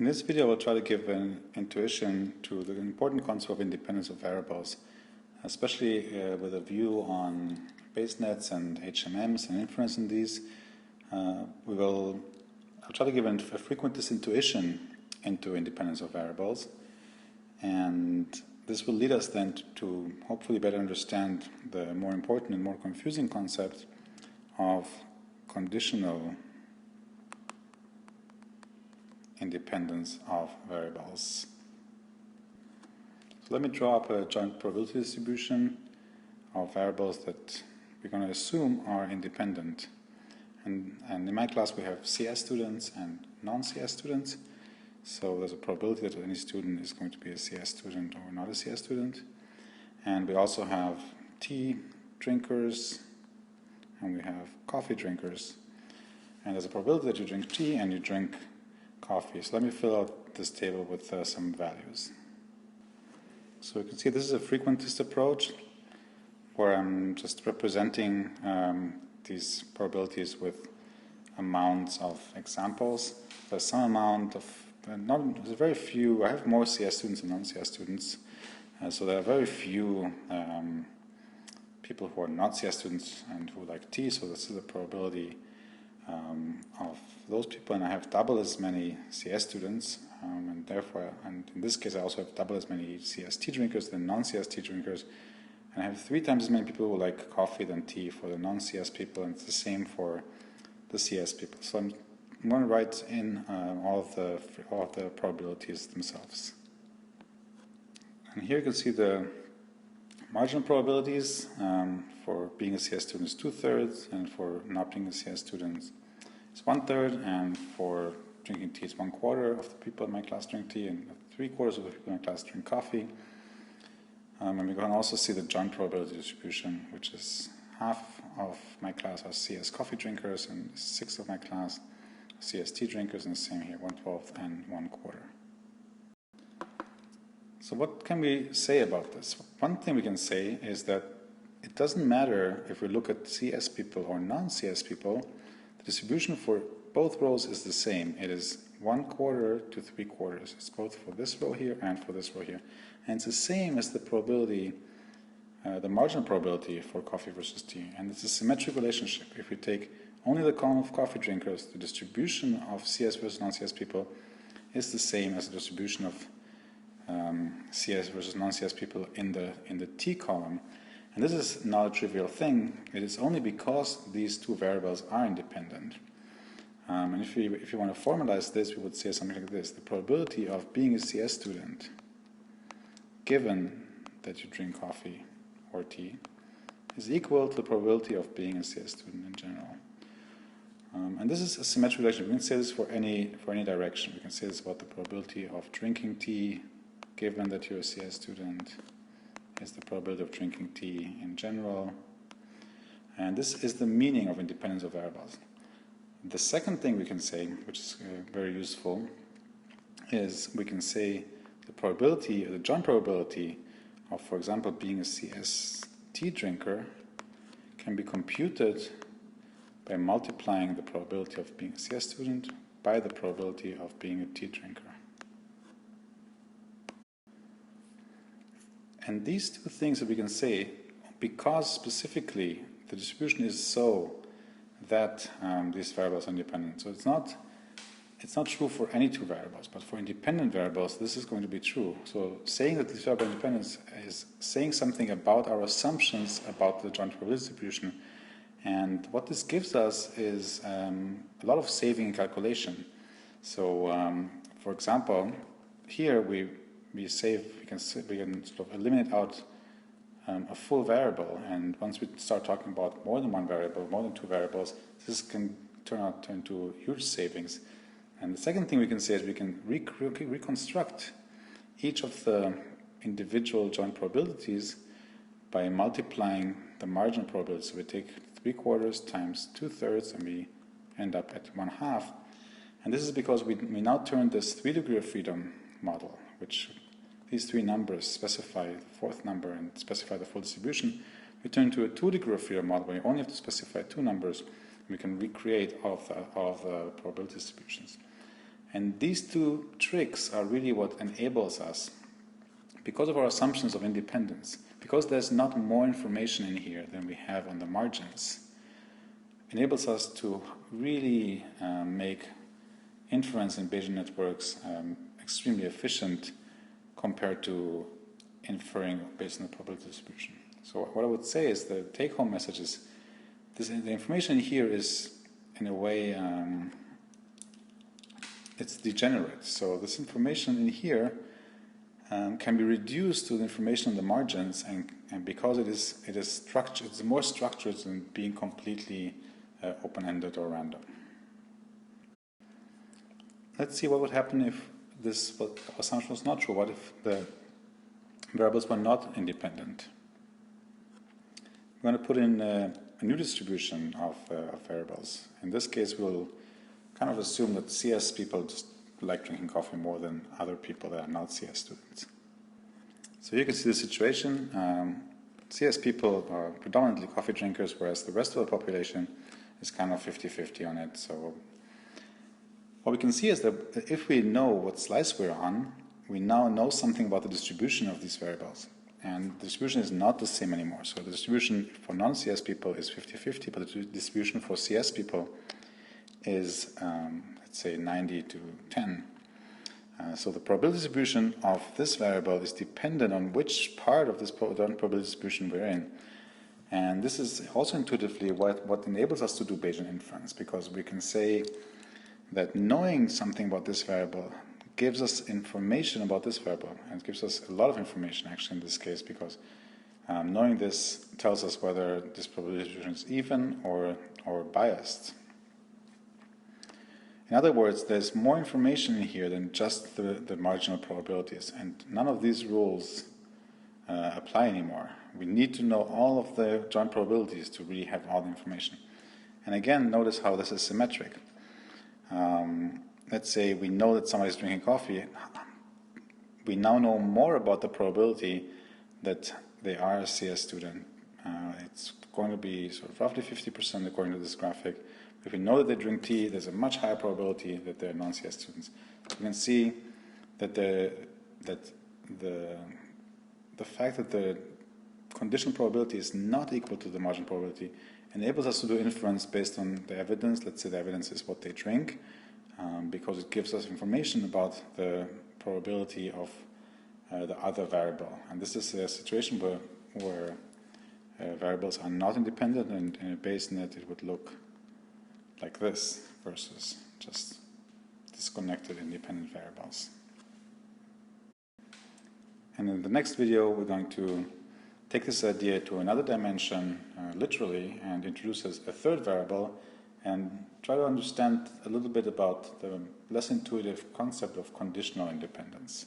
In this video, I will try to give an intuition to the important concept of independence of variables, especially with a view on base nets and HMMs and inference in these. I'll try to give a frequentist intuition into independence of variables, and this will lead us then to hopefully better understand the more important and more confusing concept of conditional independence of variables. So let me draw up a joint probability distribution of variables that we're going to assume are independent. And in my class we have CS students and non-CS students. So there's a probability that any student is going to be a CS student or not a CS student. And we also have tea drinkers and we have coffee drinkers. And there's a probability that you drink tea and you drink coffee. So let me fill out this table with some values. So you can see this is a frequentist approach where I'm just representing these probabilities with amounts of examples. There's some amount of, there's very few, I have more CS students than non-CS students, so there are very few people who are not CS students and who like tea, so this is a probability of those people, and I have double as many CS students, and therefore, and in this case I also have double as many CS tea drinkers than non-CS tea drinkers, and I have 3 times as many people who like coffee than tea for the non-CS people, and it's the same for the CS people. So I'm going to write in all of the probabilities themselves. And here you can see the marginal probabilities for being a CS student is 2/3, and for not being a CS student is 1/3, and for drinking tea is 1/4 of the people in my class drink tea, and 3/4 of the people in my class drink coffee. And we can also see the joint probability distribution, which is half of my class are CS coffee drinkers, and 1/6 of my class are CS tea drinkers, and the same here, 1/12 and 1/4. So what can we say about this? One thing we can say is that it doesn't matter if we look at CS people or non-CS people, the distribution for both rows is the same. It is 1/4 to 3/4. It's both for this row here and for this row here. And it's the same as the probability, the marginal probability for coffee versus tea. And it's a symmetric relationship. If we take only the column of coffee drinkers, the distribution of CS versus non-CS people is the same as the distribution of CS versus non-CS people in the tea column. And this is not a trivial thing. It is only because these two variables are independent. And if you want to formalize this, we would say something like this: the probability of being a CS student, given that you drink coffee or tea, is equal to the probability of being a CS student in general. And this is a symmetric relation. We can say this for any direction. We can say this about the probability of drinking tea, given that you're a CS student, is the probability of drinking tea in general. And this is the meaning of independence of variables. The second thing we can say, which is very useful, is we can say the probability, or the joint probability of, for example, being a CS tea drinker can be computed by multiplying the probability of being a CS student by the probability of being a tea drinker. And these two things that we can say, because specifically the distribution is so that these variables are independent. So it's not true for any two variables, but for independent variables this is going to be true. So saying that these variables are independent is saying something about our assumptions about the joint probability distribution. And what this gives us is a lot of saving in calculation. So for example, here we can sort of eliminate out a full variable, and once we start talking about more than one variable, more than two variables, this can turn into huge savings. And the second thing we can say is we can reconstruct each of the individual joint probabilities by multiplying the marginal probability. So we take 3/4 times 2/3 and we end up at 1/2. And this is because we now turn this 3 degree of freedom model, which these 3 numbers specify the 4th number and specify the full distribution, we turn to a 2 degree of freedom model where you only have to specify 2 numbers, and we can recreate all of the probability distributions. And these two tricks are really what enables us, because of our assumptions of independence, because there's not more information in here than we have on the margins, enables us to really make inference in Bayesian networks extremely efficient compared to inferring based on the probability distribution. So what I would say is the take-home message is the information here is, in a way, it's degenerate. So this information in here can be reduced to the information on the margins, and because it is structured, it's more structured than being completely open-ended or random. Let's see what would happen if this assumption was not true. What if the variables were not independent? We're going to put in a new distribution of variables. In this case, we'll kind of assume that CS people just like drinking coffee more than other people that are not CS students. So you can see the situation. CS people are predominantly coffee drinkers, whereas the rest of the population is kind of 50-50 on it. So what we can see is that if we know what slice we're on, we now know something about the distribution of these variables. And the distribution is not the same anymore. So the distribution for non-CS people is 50-50, but the distribution for CS people is, let's say, 90-10. So the probability distribution of this variable is dependent on which part of this probability distribution we're in. And this is also intuitively what enables us to do Bayesian inference, because we can say that knowing something about this variable gives us information about this variable, and it gives us a lot of information actually in this case, because knowing this tells us whether this probability distribution is even or biased. In other words, there's more information in here than just the marginal probabilities, and none of these rules apply anymore. We need to know all of the joint probabilities to really have all the information. And again, notice how this is symmetric. Let's say we know that somebody's drinking coffee. We now know more about the probability that they are a CS student. It's going to be sort of roughly 50% according to this graphic. If we know that they drink tea, there's a much higher probability that they're non-CS students. You can see that the fact that the conditional probability is not equal to the marginal probability enables us to do inference based on the evidence. Let's say the evidence is what they drink, because it gives us information about the probability of the other variable. And this is a situation where variables are not independent, and in a Bayes net it would look like this versus just disconnected independent variables. And in the next video we're going to take this idea to another dimension, literally, and introduce a third variable and try to understand a little bit about the less intuitive concept of conditional independence.